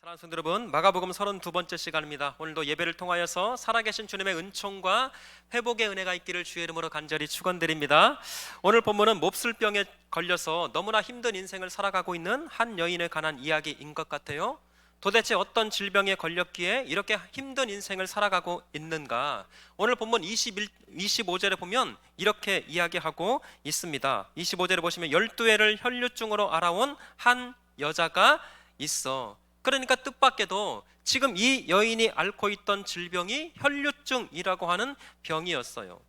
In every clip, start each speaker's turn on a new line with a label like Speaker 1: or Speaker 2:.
Speaker 1: 사랑하는 성도 여러분, 마가복음 32번째 시간입니다. 오늘도 예배를 통하여서 살아계신 주님의 은총과 회복의 은혜가 있기를 주의 이름으로 간절히 축원드립니다. 오늘 본문은 몹쓸병에 걸려서 너무나 힘든 인생을 살아가고 있는 한 여인에 관한 이야기인 것 같아요. 도대체 어떤 질병에 걸렸기에 이렇게 힘든 인생을 살아가고 있는가? 오늘 본문 25절에 보면 이렇게 이야기하고 있습니다. 25절에 보시면 12회를 혈류증으로 알아온 한 여자가 있어. 그러니까 뜻밖에도 지금 이 여인이 앓고 있던 질병이 혈류증이라고 하는 병이었어요.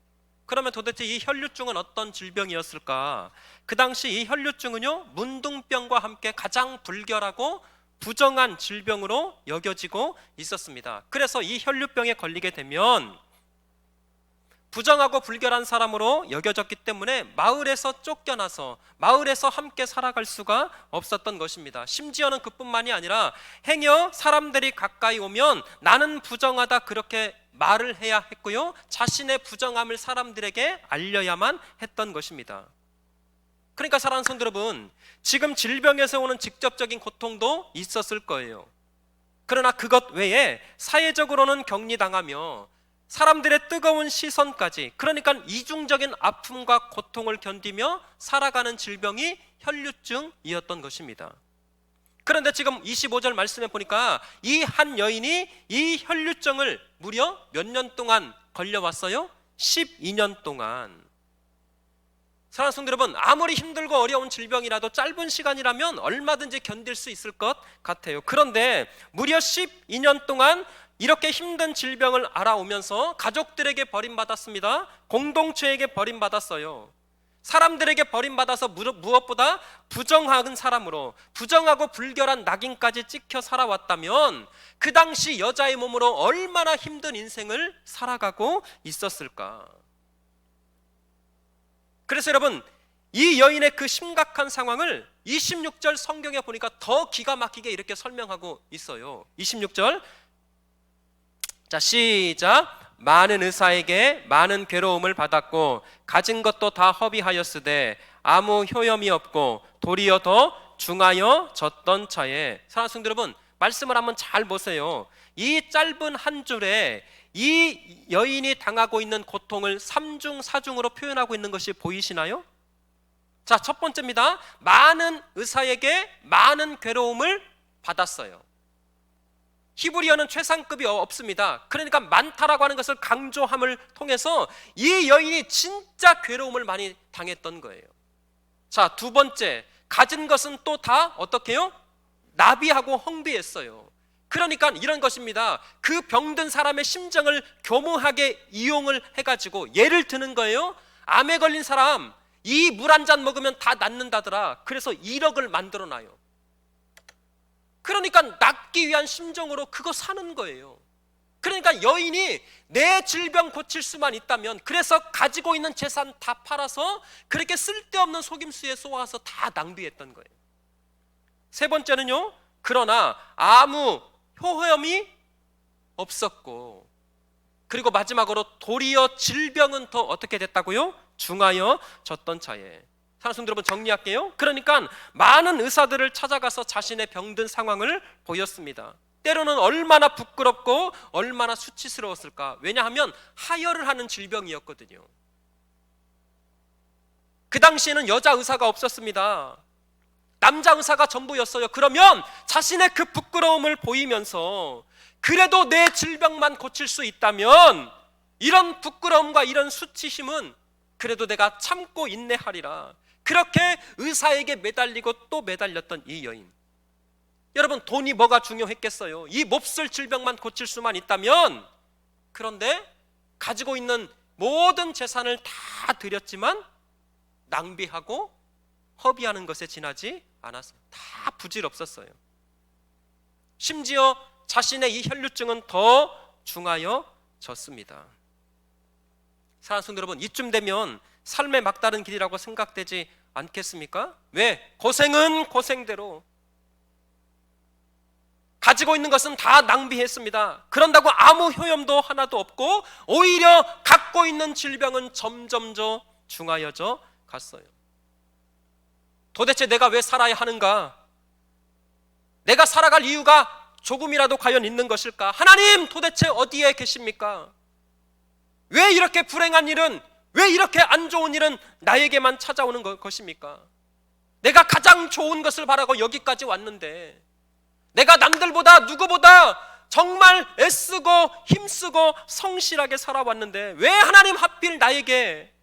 Speaker 1: 그러면 도대체 이 혈류증은 어떤 질병이었을까? 그 당시 이 혈류증은요, 문둥병과 함께 가장 불결하고 부정한 질병으로 여겨지고 있었습니다. 그래서 이 혈류병에 걸리게 되면 부정하고 불결한 사람으로 여겨졌기 때문에 마을에서 쫓겨나서 마을에서 함께 살아갈 수가 없었던 것입니다. 심지어는 그뿐만이 아니라 행여 사람들이 가까이 오면 나는 부정하다 그렇게 말을 해야 했고요, 자신의 부정함을 사람들에게 알려야만 했던 것입니다. 그러니까 사랑하는 성도 여러분, 지금 질병에서 오는 직접적인 고통도 있었을 거예요. 그러나 그것 외에 사회적으로는 격리당하며 사람들의 뜨거운 시선까지, 그러니까 이중적인 아픔과 고통을 견디며 살아가는 질병이 혈류증이었던 것입니다. 그런데 지금 25절 말씀에 보니까 이 한 여인이 이 혈류증을 무려 몇 년 동안 걸려왔어요? 12년 동안. 사랑하는 성도 여러분, 아무리 힘들고 어려운 질병이라도 짧은 시간이라면 얼마든지 견딜 수 있을 것 같아요. 그런데 무려 12년 동안 이렇게 힘든 질병을 알아오면서 가족들에게 버림받았습니다. 공동체에게 버림받았어요. 사람들에게 버림받아서 무엇보다 부정한 사람으로, 부정하고 불결한 낙인까지 찍혀 살아왔다면 그 당시 여자의 몸으로 얼마나 힘든 인생을 살아가고 있었을까? 그래서 여러분, 이 여인의 그 심각한 상황을 26절 성경에 보니까 더 기가 막히게 이렇게 설명하고 있어요. 26절, 자, 시작. 많은 의사에게 많은 괴로움을 받았고 가진 것도 다 허비하였으되 아무 효염이 없고 도리어 더 중하여 졌던 차에. 사랑하는 성도 여러분, 말씀을 한번 잘 보세요. 이 짧은 한 줄에 이 여인이 당하고 있는 고통을 3중 4중으로 표현하고 있는 것이 보이시나요? 자, 첫 번째입니다. 많은 의사에게 많은 괴로움을 받았어요. 히브리어는 최상급이 없습니다. 그러니까 많다라고 하는 것을 강조함을 통해서 이 여인이 진짜 괴로움을 많이 당했던 거예요. 자, 두 번째, 가진 것은 또 다 어떻게 해요? 나비하고 헝비했어요. 그러니까 이런 것입니다. 그 병든 사람의 심정을 교묘하게 이용을 해가지고 예를 드는 거예요. 암에 걸린 사람, 이 물 한 잔 먹으면 다 낫는다더라. 그래서 1억을 만들어 놔요. 그러니까 낫기 위한 심정으로 그거 사는 거예요. 그러니까 여인이 내 질병 고칠 수만 있다면 그래서 가지고 있는 재산 다 팔아서 그렇게 쓸데없는 속임수에 쏘아서 다 낭비했던 거예요. 세 번째는요, 그러나 아무 효험이 없었고, 그리고 마지막으로 도리어 질병은 더 어떻게 됐다고요? 중하여 졌던 차에. 사랑하는 성도 여러분, 정리할게요. 그러니까 많은 의사들을 찾아가서 자신의 병든 상황을 보였습니다. 때로는 얼마나 부끄럽고 얼마나 수치스러웠을까. 왜냐하면 하혈을 하는 질병이었거든요. 그 당시에는 여자 의사가 없었습니다. 남자 의사가 전부였어요. 그러면 자신의 그 부끄러움을 보이면서 그래도 내 질병만 고칠 수 있다면 이런 부끄러움과 이런 수치심은 그래도 내가 참고 인내하리라. 그렇게 의사에게 매달리고 또 매달렸던 이 여인. 여러분, 돈이 뭐가 중요했겠어요? 이 몹쓸 질병만 고칠 수만 있다면. 그런데 가지고 있는 모든 재산을 다 드렸지만 낭비하고 허비하는 것에 지나지 않았어요. 다 부질없었어요. 심지어 자신의 이 혈류증은 더 중하여 졌습니다. 사랑하는 성도 여러분, 이쯤 되면 삶의 막다른 길이라고 생각되지 않겠습니까? 왜? 고생은 고생대로 가지고 있는 것은 다 낭비했습니다. 그런다고 아무 효염도 하나도 없고 오히려 갖고 있는 질병은 점점 더 중하여져 갔어요. 도대체 내가 왜 살아야 하는가? 내가 살아갈 이유가 조금이라도 과연 있는 것일까? 하나님 도대체 어디에 계십니까? 왜 이렇게 불행한 일은, 왜 이렇게 안 좋은 일은 나에게만 찾아오는 것입니까? 내가 가장 좋은 것을 바라고 여기까지 왔는데, 내가 남들보다 누구보다 정말 애쓰고 힘쓰고 성실하게 살아왔는데 왜 하나님 하필 나에게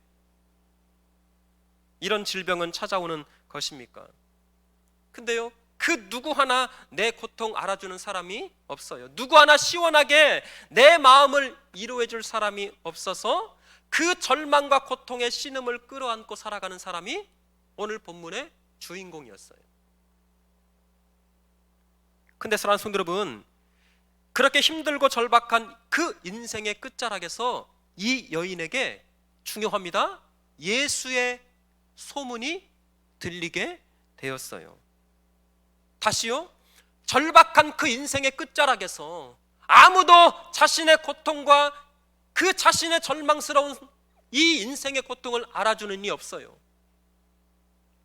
Speaker 1: 이런 질병은 찾아오는 것입니까? 근데요, 그 누구 하나 내 고통 알아주는 사람이 없어요. 누구 하나 시원하게 내 마음을 위로해 줄 사람이 없어서 그 절망과 고통의 신음을 끌어안고 살아가는 사람이 오늘 본문의 주인공이었어요. 근데 사랑하는 성도 여러분, 그렇게 힘들고 절박한 그 인생의 끝자락에서 이 여인에게 중요합니다. 예수의 소문이 들리게 되었어요. 다시요, 절박한 그 인생의 끝자락에서 아무도 자신의 고통과 그 자신의 절망스러운 이 인생의 고통을 알아주는 이 없어요.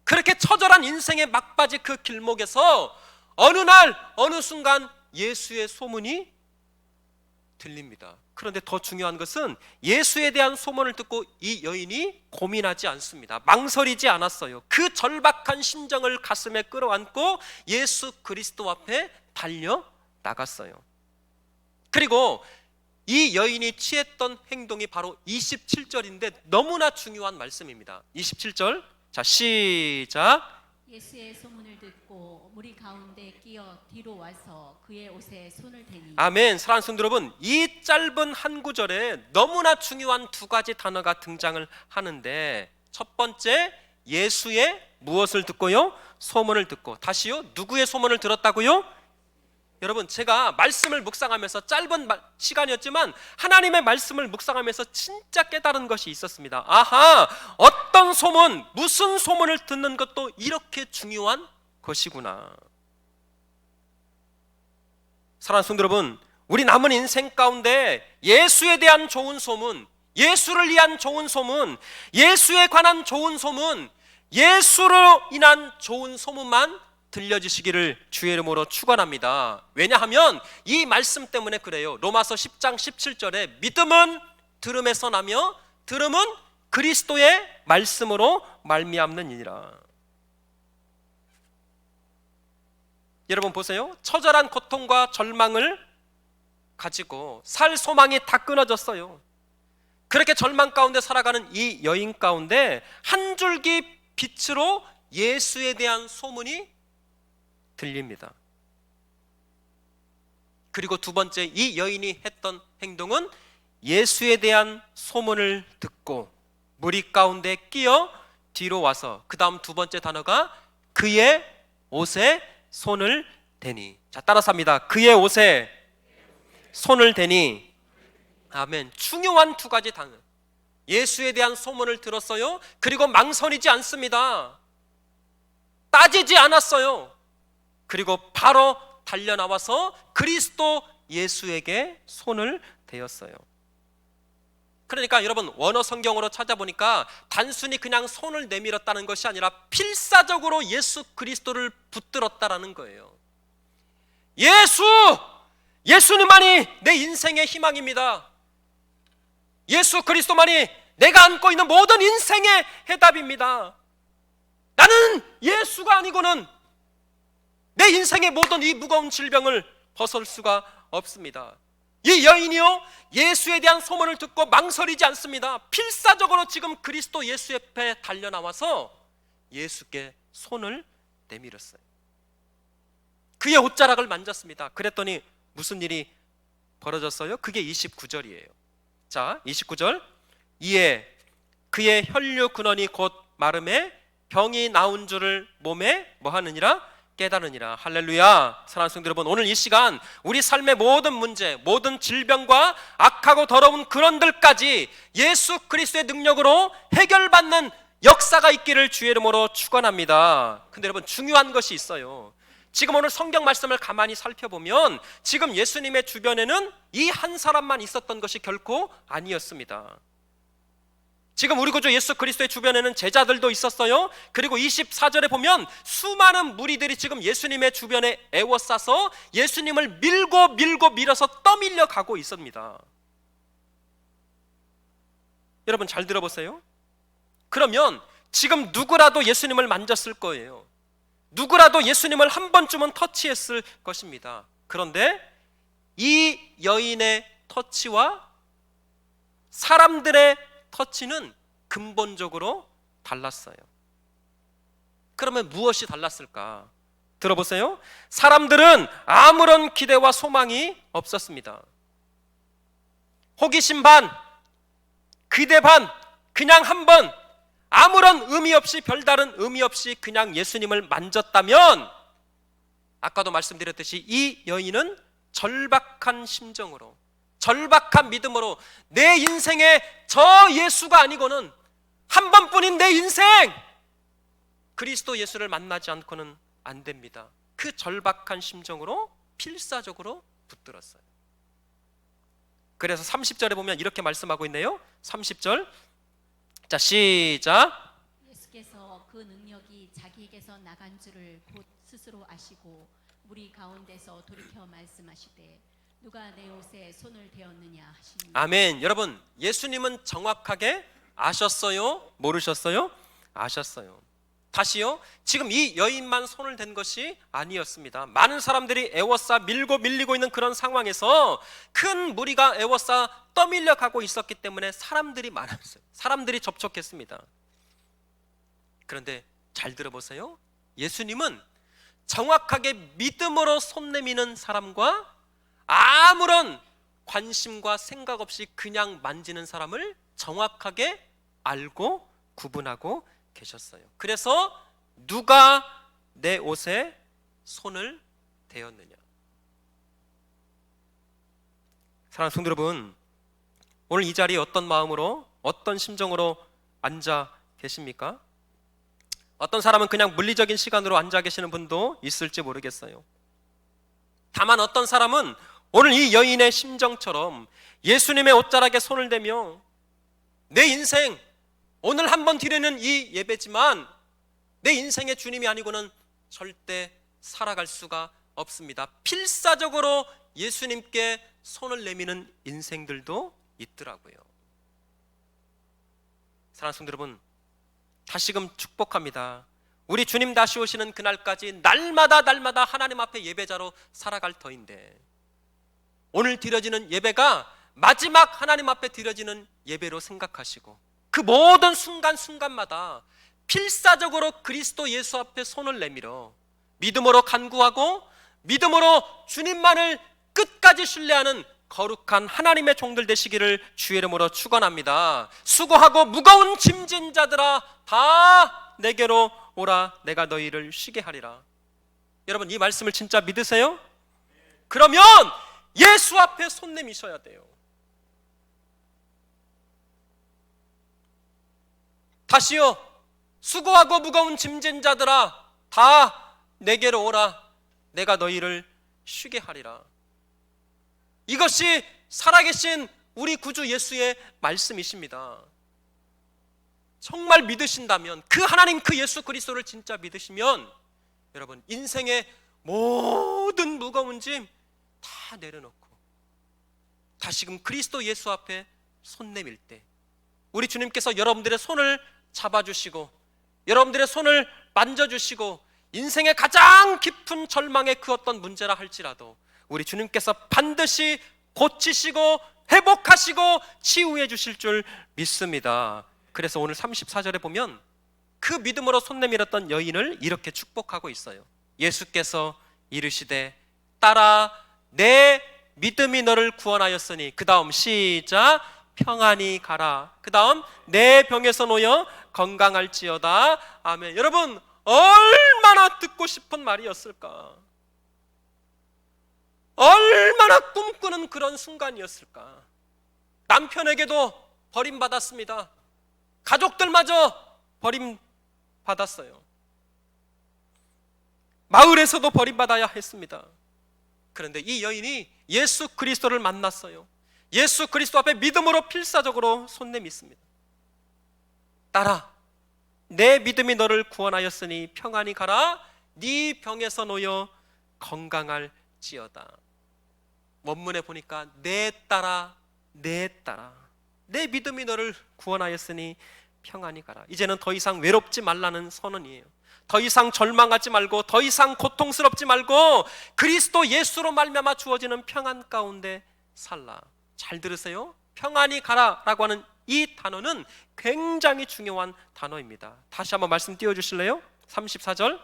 Speaker 1: 그렇게 처절한 인생의 막바지 그 길목에서 어느 날 어느 순간 예수의 소문이 들립니다. 그런데 더 중요한 것은 예수에 대한 소문을 듣고 이 여인이 고민하지 않습니다. 망설이지 않았어요. 그 절박한 심정을 가슴에 끌어안고 예수 그리스도 앞에 달려 나갔어요. 그리고 이 여인이 취했던 행동이 바로 27절인데 너무나 중요한 말씀입니다. 27절, 자 시작.
Speaker 2: 예수의 소문을 듣고 무리 가운데 끼어 뒤로 와서 그의 옷에 손을 대니.
Speaker 1: 아멘. 사랑하는 성도 여러분, 이 짧은 한 구절에 너무나 중요한 두 가지 단어가 등장을 하는데, 첫 번째, 예수의 무엇을 듣고요? 소문을 듣고. 다시요, 누구의 소문을 들었다고요? 여러분, 제가 말씀을 묵상하면서 짧은 시간이었지만 하나님의 말씀을 묵상하면서 진짜 깨달은 것이 있었습니다. 아하, 어떤 소문, 무슨 소문을 듣는 것도 이렇게 중요한 것이구나. 사랑하는 성도 여러분, 우리 남은 인생 가운데 예수에 대한 좋은 소문, 예수를 위한 좋은 소문, 예수에 관한 좋은 소문, 예수로 인한 좋은 소문만 들려주시기를 주의 이름으로 축원합니다. 왜냐하면 이 말씀 때문에 그래요. 로마서 10장 17절에 믿음은 들음에서 나며 들음은 그리스도의 말씀으로 말미암느니라. 여러분 보세요. 처절한 고통과 절망을 가지고 살 소망이 다 끊어졌어요. 그렇게 절망 가운데 살아가는 이 여인 가운데 한 줄기 빛으로 예수에 대한 소문이 들립니다. 그리고 두 번째, 이 여인이 했던 행동은 예수에 대한 소문을 듣고 무리 가운데 끼어 뒤로 와서, 그 다음 두 번째 단어가 그의 옷에 손을 대니. 자, 따라서 합니다. 그의 옷에 손을 대니. 아멘. 중요한 두 가지 단어. 예수에 대한 소문을 들었어요. 그리고 망설이지 않습니다. 따지지 않았어요. 그리고 바로 달려나와서 그리스도 예수에게 손을 대었어요. 그러니까 여러분, 원어 성경으로 찾아보니까 단순히 그냥 손을 내밀었다는 것이 아니라 필사적으로 예수 그리스도를 붙들었다라는 거예요. 예수님만이 내 인생의 희망입니다. 예수 그리스도만이 내가 안고 있는 모든 인생의 해답입니다. 나는 예수가 아니고는 내 인생의 모든 이 무거운 질병을 벗을 수가 없습니다. 이 여인이요, 예수에 대한 소문을 듣고 망설이지 않습니다. 필사적으로 지금 그리스도 예수 옆에 달려나와서 예수께 손을 내밀었어요. 그의 옷자락을 만졌습니다. 그랬더니 무슨 일이 벌어졌어요? 그게 29절이에요. 자, 29절. 이에 그의 혈류 근원이 곧 마름에 병이 나온 줄을 몸에 뭐 하느니라? 깨달으니라. 할렐루야. 사랑하는 성도 여러분, 오늘 이 시간 우리 삶의 모든 문제, 모든 질병과 악하고 더러운 근원들까지 예수 그리스도의 능력으로 해결받는 역사가 있기를 주의 이름으로 축원합니다. 근데 여러분, 중요한 것이 있어요. 지금 오늘 성경 말씀을 가만히 살펴보면 지금 예수님의 주변에는 이 한 사람만 있었던 것이 결코 아니었습니다. 지금 우리 구주 예수 그리스도의 주변에는 제자들도 있었어요. 그리고 24절에 보면 수많은 무리들이 지금 예수님의 주변에 에워싸서 예수님을 밀고 밀어서 떠밀려 가고 있습니다. 여러분 잘 들어보세요. 그러면 지금 누구라도 예수님을 만졌을 거예요. 누구라도 예수님을 한 번쯤은 터치했을 것입니다. 그런데 이 여인의 터치와 사람들의 터치는 근본적으로 달랐어요. 그러면 무엇이 달랐을까? 들어보세요. 사람들은 아무런 기대와 소망이 없었습니다. 호기심 반, 기대 반, 그냥 한번 아무런 의미 없이, 별다른 의미 없이 그냥 예수님을 만졌다면, 아까도 말씀드렸듯이 이 여인은 절박한 심정으로, 절박한 믿음으로 내 인생에 저 예수가 아니고는, 한 번뿐인 내 인생 그리스도 예수를 만나지 않고는 안 됩니다. 그 절박한 심정으로 필사적으로 붙들었어요. 그래서 30절에 보면 이렇게 말씀하고 있네요. 30절, 자 시작.
Speaker 2: 예수께서 그 능력이 자기에게서 나간 줄을 곧 스스로 아시고 무리 가운데서 돌이켜 말씀하시되 누가 내 옷에 손을 대었느냐 하시니.
Speaker 1: 아멘. 여러분, 예수님은 정확하게 아셨어요? 모르셨어요? 아셨어요. 다시요, 지금 이 여인만 손을 댄 것이 아니었습니다. 많은 사람들이 에워싸 밀고 밀리고 있는 그런 상황에서 큰 무리가 에워싸 떠밀려 가고 있었기 때문에 사람들이 많았어요. 사람들이 접촉했습니다. 그런데 잘 들어보세요. 예수님은 정확하게 믿음으로 손 내미는 사람과 아무런 관심과 생각 없이 그냥 만지는 사람을 정확하게 알고 구분하고 계셨어요. 그래서 누가 내 옷에 손을 대었느냐. 사랑하는 성도 여러분, 오늘 이 자리에 어떤 마음으로, 어떤 심정으로 앉아 계십니까? 어떤 사람은 그냥 물리적인 시간으로 앉아 계시는 분도 있을지 모르겠어요. 다만 어떤 사람은 오늘 이 여인의 심정처럼 예수님의 옷자락에 손을 대며 내 인생, 오늘 한번 드리는 이 예배지만 내 인생의 주님이 아니고는 절대 살아갈 수가 없습니다. 필사적으로 예수님께 손을 내미는 인생들도 있더라고요. 사랑하는 성도 여러분, 다시금 축복합니다. 우리 주님 다시 오시는 그날까지 날마다 하나님 앞에 예배자로 살아갈 터인데, 오늘 드려지는 예배가 마지막 하나님 앞에 드려지는 예배로 생각하시고 그 모든 순간순간마다 필사적으로 그리스도 예수 앞에 손을 내밀어 믿음으로 간구하고 믿음으로 주님만을 끝까지 신뢰하는 거룩한 하나님의 종들 되시기를 주의 이름으로 축원합니다. 수고하고 무거운 짐진 자들아 다 내게로 오라, 내가 너희를 쉬게 하리라. 여러분, 이 말씀을 진짜 믿으세요? 그러면 예수 앞에 손 내미셔야 돼요. 다시요, 수고하고 무거운 짐진 자들아 다 내게로 오라, 내가 너희를 쉬게 하리라. 이것이 살아계신 우리 구주 예수의 말씀이십니다. 정말 믿으신다면, 그 하나님, 그 예수 그리스도를 진짜 믿으시면 여러분, 인생의 모든 무거운 짐 다 내려놓고 다시금 그리스도 예수 앞에 손 내밀 때 우리 주님께서 여러분들의 손을 잡아주시고 여러분들의 손을 만져주시고 인생의 가장 깊은 절망의 그 어떤 문제라 할지라도 우리 주님께서 반드시 고치시고 회복하시고 치유해 주실 줄 믿습니다. 그래서 오늘 34절에 보면 그 믿음으로 손 내밀었던 여인을 이렇게 축복하고 있어요. 예수께서 이르시되 따라 내 믿음이 너를 구원하였으니, 그 다음 시작, 평안히 가라. 그 다음 내 병에서 놓여 건강할지어다. 아멘. 여러분, 얼마나 듣고 싶은 말이었을까? 얼마나 꿈꾸는 그런 순간이었을까? 남편에게도 버림받았습니다. 가족들마저 버림받았어요. 마을에서도 버림받아야 했습니다. 그런데 이 여인이 예수 그리스도를 만났어요. 예수 그리스도 앞에 믿음으로 필사적으로 손 내밉습니다. 딸아, 내 믿음이 너를 구원하였으니 평안히 가라. 네 병에서 놓여 건강할지어다. 원문에 보니까 내 딸아, 내 딸아, 내 믿음이 너를 구원하였으니 평안히 가라. 이제는 더 이상 외롭지 말라는 선언이에요. 더 이상 절망하지 말고, 더 이상 고통스럽지 말고, 그리스도 예수로 말미암아 주어지는 평안 가운데 살라. 잘 들으세요. 평안히 가라라고 하는 이 단어는 굉장히 중요한 단어입니다. 다시 한번 말씀 띄워주실래요? 34절,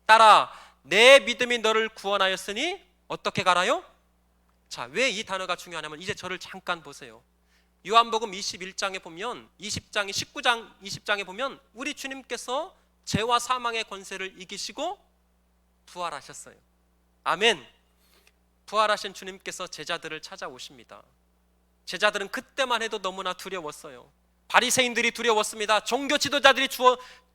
Speaker 1: 딸아, 내 믿음이 너를 구원하였으니 어떻게 가라요? 자, 왜 이 단어가 중요하냐면 이제 저를 잠깐 보세요. 요한복음 21장에 보면 19장 20장에 보면 우리 주님께서 죄와 사망의 권세를 이기시고 부활하셨어요. 아멘. 부활하신 주님께서 제자들을 찾아오십니다. 제자들은 그때만 해도 너무나 두려웠어요. 바리새인들이 두려웠습니다. 종교 지도자들이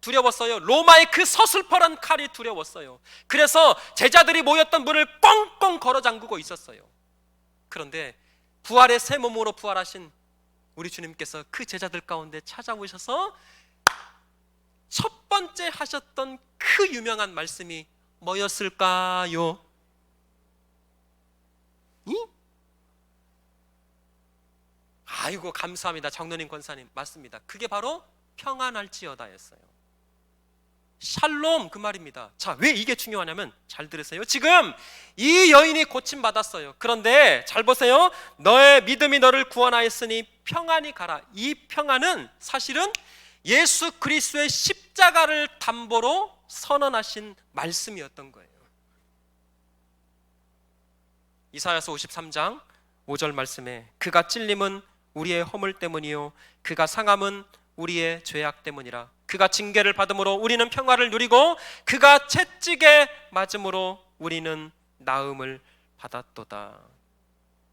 Speaker 1: 두려웠어요. 로마의 그 서슬퍼런 칼이 두려웠어요. 그래서 제자들이 모였던 문을 꽁꽁 걸어 잠그고 있었어요. 그런데 부활의 새 몸으로 부활하신 우리 주님께서 그 제자들 가운데 찾아오셔서 첫 번째 하셨던 그 유명한 말씀이 뭐였을까요? 아이고 감사합니다. 장로님 권사님, 맞습니다. 그게 바로 평안할지어다였어요. 샬롬, 그 말입니다. 자, 왜 이게 중요하냐면 잘 들으세요. 지금 이 여인이 고침받았어요. 그런데 잘 보세요. 너의 믿음이 너를 구원하였으니 평안히 가라. 이 평안은 사실은 예수 그리스도의 십자가를 담보로 선언하신 말씀이었던 거예요. 이사야서 53장 5절 말씀에 그가 찔림은 우리의 허물 때문이요 그가 상함은 우리의 죄악 때문이라. 그가 징계를 받음으로 우리는 평화를 누리고 그가 채찍에 맞음으로 우리는 나음을 받았도다.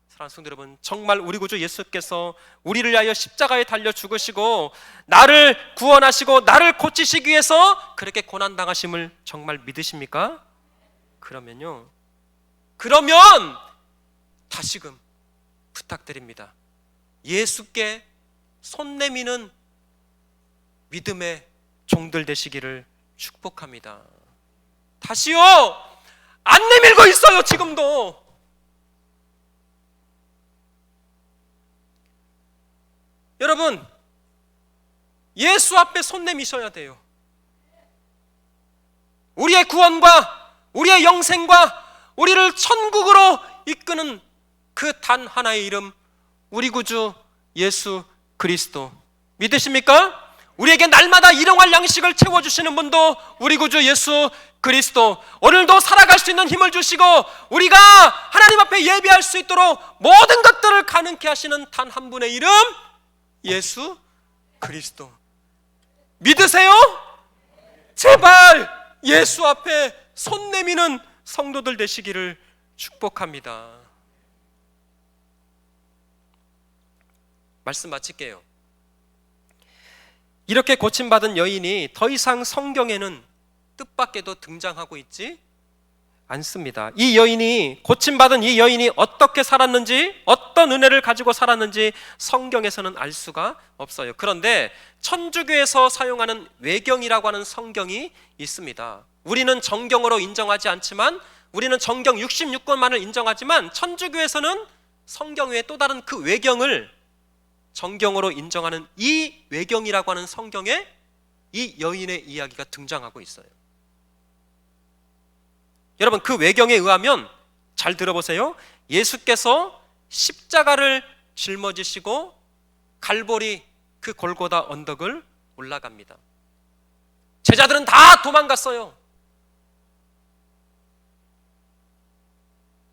Speaker 1: 사랑하는 성도 여러분, 정말 우리 구주 예수께서 우리를 위하여 십자가에 달려 죽으시고 나를 구원하시고 나를 고치시기 위해서 그렇게 고난당하심을 정말 믿으십니까? 그러면 다시금 부탁드립니다. 예수께 손 내미는 믿음의 종들 되시기를 축복합니다. 다시요, 안 내밀고 있어요. 지금도 여러분, 예수 앞에 손 내미셔야 돼요. 우리의 구원과 우리의 영생과 우리를 천국으로 이끄는 그 단 하나의 이름, 우리 구주 예수 그리스도 믿으십니까? 우리에게 날마다 일용할 양식을 채워주시는 분도 우리 구주 예수 그리스도, 오늘도 살아갈 수 있는 힘을 주시고 우리가 하나님 앞에 예배할 수 있도록 모든 것들을 가능케 하시는 단 한 분의 이름, 예수 그리스도. 믿으세요? 제발 예수 앞에 손 내미는 성도들 되시기를 축복합니다. 말씀 마칠게요. 이렇게 고침받은 여인이 더 이상 성경에는 뜻밖에도 등장하고 있지 않습니다. 이 여인이, 고침받은 이 여인이 어떻게 살았는지, 어떤 은혜를 가지고 살았는지 성경에서는 알 수가 없어요. 그런데 천주교에서 사용하는 외경이라고 하는 성경이 있습니다. 우리는 정경으로 인정하지 않지만, 우리는 정경 66권만을 인정하지만 천주교에서는 성경 외에 또 다른 그 외경을 정경으로 인정하는 이 외경이라고 하는 성경에 이 여인의 이야기가 등장하고 있어요. 여러분, 그 외경에 의하면 잘 들어보세요. 예수께서 십자가를 짊어지시고 갈보리 그 골고다 언덕을 올라갑니다. 제자들은 다 도망갔어요.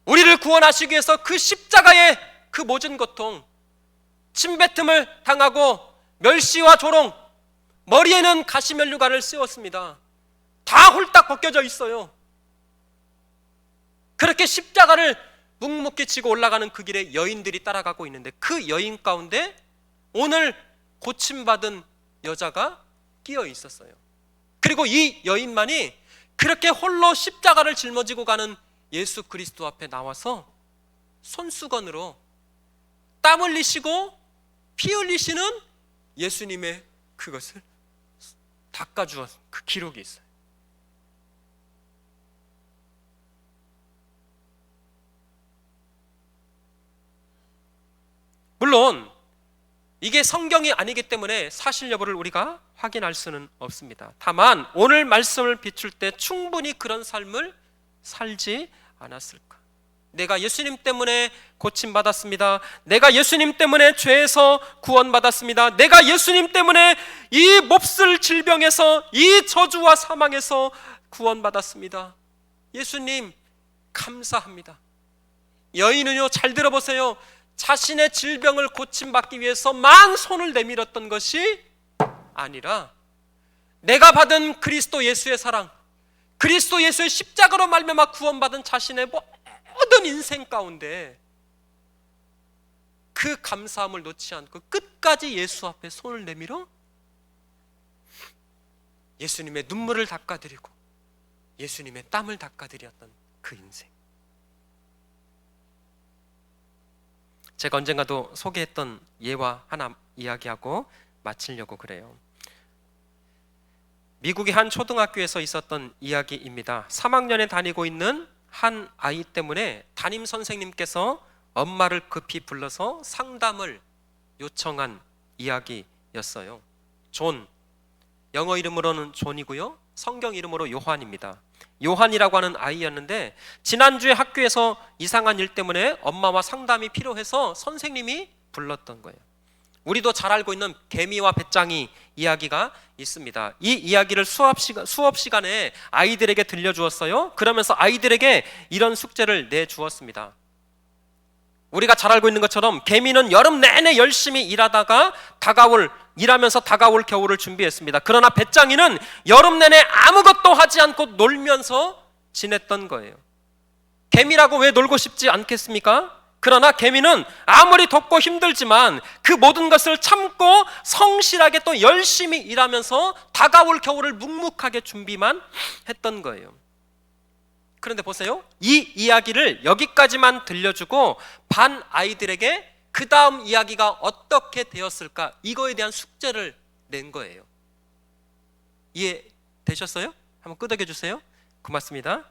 Speaker 1: 우리를 구원하시기 위해서 그 십자가의 그 모진 고통, 침뱉음을 당하고 멸시와 조롱, 머리에는 가시면류관을 씌웠습니다. 다 홀딱 벗겨져 있어요. 그렇게 십자가를 묵묵히 지고 올라가는 그 길에 여인들이 따라가고 있는데, 그 여인 가운데 오늘 고침받은 여자가 끼어 있었어요. 그리고 이 여인만이 그렇게 홀로 십자가를 짊어지고 가는 예수 그리스도 앞에 나와서 손수건으로 땀 흘리시고 피 흘리시는 예수님의 그것을 닦아주었 그 기록이 있어요. 물론 이게 성경이 아니기 때문에 사실 여부를 우리가 확인할 수는 없습니다. 다만 오늘 말씀을 비출 때 충분히 그런 삶을 살지 않았을까? 내가 예수님 때문에 고침받았습니다. 내가 예수님 때문에 죄에서 구원받았습니다. 내가 예수님 때문에 이 몹쓸 질병에서, 이 저주와 사망에서 구원받았습니다. 예수님 감사합니다. 여인은요, 잘 들어보세요. 자신의 질병을 고침받기 위해서만 손을 내밀었던 것이 아니라 내가 받은 그리스도 예수의 사랑, 그리스도 예수의 십자가로 말미암아 구원받은 자신의 모든 인생 가운데 그 감사함을 놓지 않고 끝까지 예수 앞에 손을 내밀어 예수님의 눈물을 닦아드리고 예수님의 땀을 닦아드렸던 그 인생. 제가 언젠가도 소개했던 예와 하나 이야기하고 마치려고 그래요. 미국의 한 초등학교에서 있었던 이야기입니다. 3학년에 다니고 있는 한 아이 때문에 담임 선생님께서 엄마를 급히 불러서 상담을 요청한 이야기였어요. 존, 영어 이름으로는 존이고요, 성경 이름으로 요한입니다. 요한이라고 하는 아이였는데 지난주에 학교에서 이상한 일 때문에 엄마와 상담이 필요해서 선생님이 불렀던 거예요. 우리도 잘 알고 있는 개미와 배짱이 이야기가 있습니다. 이 이야기를 수업 시간에 아이들에게 들려주었어요. 그러면서 아이들에게 이런 숙제를 내주었습니다. 우리가 잘 알고 있는 것처럼 개미는 여름 내내 열심히 일하면서 다가올 겨울을 준비했습니다. 그러나 배짱이는 여름 내내 아무것도 하지 않고 놀면서 지냈던 거예요. 개미라고 왜 놀고 싶지 않겠습니까? 그러나 개미는 아무리 덥고 힘들지만 그 모든 것을 참고 성실하게 또 열심히 일하면서 다가올 겨울을 묵묵하게 준비만 했던 거예요. 그런데 보세요, 이 이야기를 여기까지만 들려주고 반 아이들에게 그 다음 이야기가 어떻게 되었을까, 이거에 대한 숙제를 낸 거예요. 이해되셨어요? 한번 끄덕여 주세요. 고맙습니다.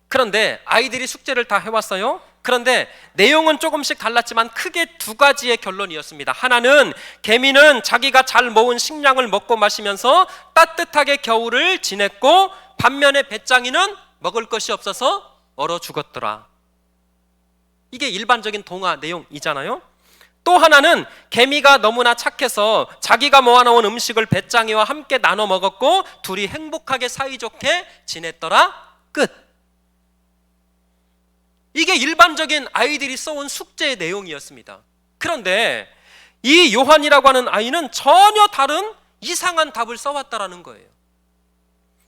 Speaker 1: 그런데 아이들이 숙제를 다 해왔어요. 그런데 내용은 조금씩 달랐지만 크게 두 가지의 결론이었습니다. 하나는 개미는 자기가 잘 모은 식량을 먹고 마시면서 따뜻하게 겨울을 지냈고, 반면에 배짱이는 먹을 것이 없어서 얼어 죽었더라. 이게 일반적인 동화 내용이잖아요. 또 하나는 개미가 너무나 착해서 자기가 모아놓은 음식을 배짱이와 함께 나눠 먹었고 둘이 행복하게 사이좋게 지냈더라. 끝. 이게 일반적인 아이들이 써온 숙제의 내용이었습니다. 그런데 이 요한이라고 하는 아이는 전혀 다른 이상한 답을 써왔다라는 거예요.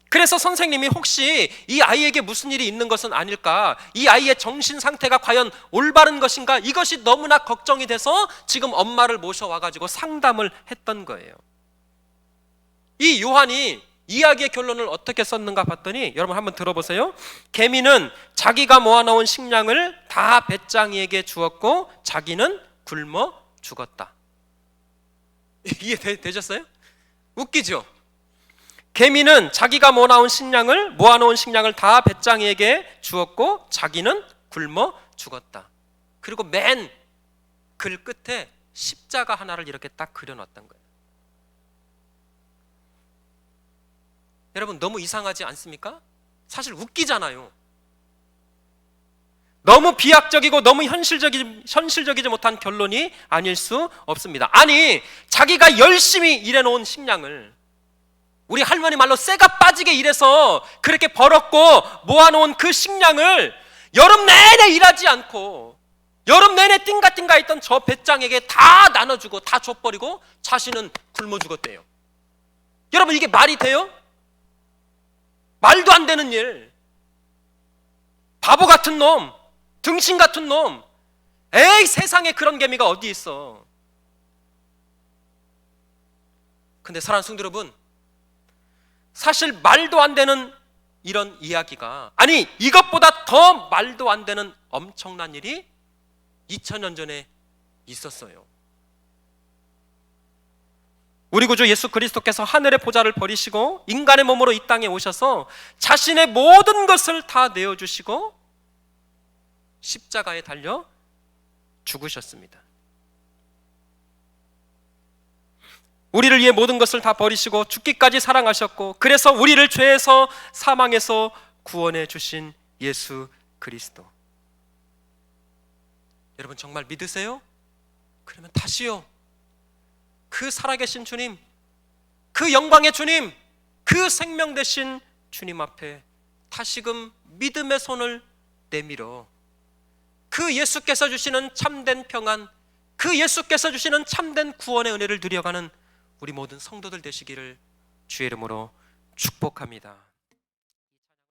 Speaker 1: 그래서 선생님이 혹시 이 아이에게 무슨 일이 있는 것은 아닐까, 이 아이의 정신 상태가 과연 올바른 것인가, 이것이 너무나 걱정이 돼서 지금 엄마를 모셔와가지고 상담을 했던 거예요. 이 요한이 이야기의 결론을 어떻게 썼는가 봤더니 여러분 한번 들어보세요. 개미는 자기가 모아놓은 식량을 다 배짱이에게 주었고 자기는 굶어 죽었다. 이해되셨어요? 웃기죠? 개미는 자기가 모아놓은 식량을 다 배짱이에게 주었고 자기는 굶어 죽었다. 그리고 맨 글 끝에 십자가 하나를 이렇게 딱 그려놨던 거예요. 여러분 너무 이상하지 않습니까? 사실 웃기잖아요. 너무 비약적이고 너무 현실적이지 못한 결론이 아닐 수 없습니다. 아니, 자기가 열심히 일해놓은 식량을, 우리 할머니 말로 쇠가 빠지게 일해서 그렇게 벌었고 모아놓은 그 식량을 여름 내내 일하지 않고 여름 내내 띵가띵가 있던 저 배짱에게 다 나눠주고 다 줘버리고 자신은 굶어 죽었대요. 여러분 이게 말이 돼요? 말도 안 되는 일. 바보 같은 놈, 등신 같은 놈. 에이, 세상에 그런 개미가 어디 있어. 근데 사랑하는 성도 여러분, 사실 말도 안 되는 이런 이야기가, 아니 이것보다 더 말도 안 되는 엄청난 일이 2000년 전에 있었어요. 우리 구주 예수 그리스도께서 하늘의 보좌를 버리시고 인간의 몸으로 이 땅에 오셔서 자신의 모든 것을 다 내어주시고 십자가에 달려 죽으셨습니다. 우리를 위해 모든 것을 다 버리시고 죽기까지 사랑하셨고, 그래서 우리를 죄에서 사망에서 구원해 주신 예수 그리스도. 여러분 정말 믿으세요? 그러면 다시요, 그 살아계신 주님, 그 영광의 주님, 그 생명 되신 주님 앞에 다시금 믿음의 손을 내밀어 그 예수께서 주시는 참된 평안, 그 예수께서 주시는 참된 구원의 은혜를 누려가는 우리 모든 성도들 되시기를 주의 이름으로 축복합니다.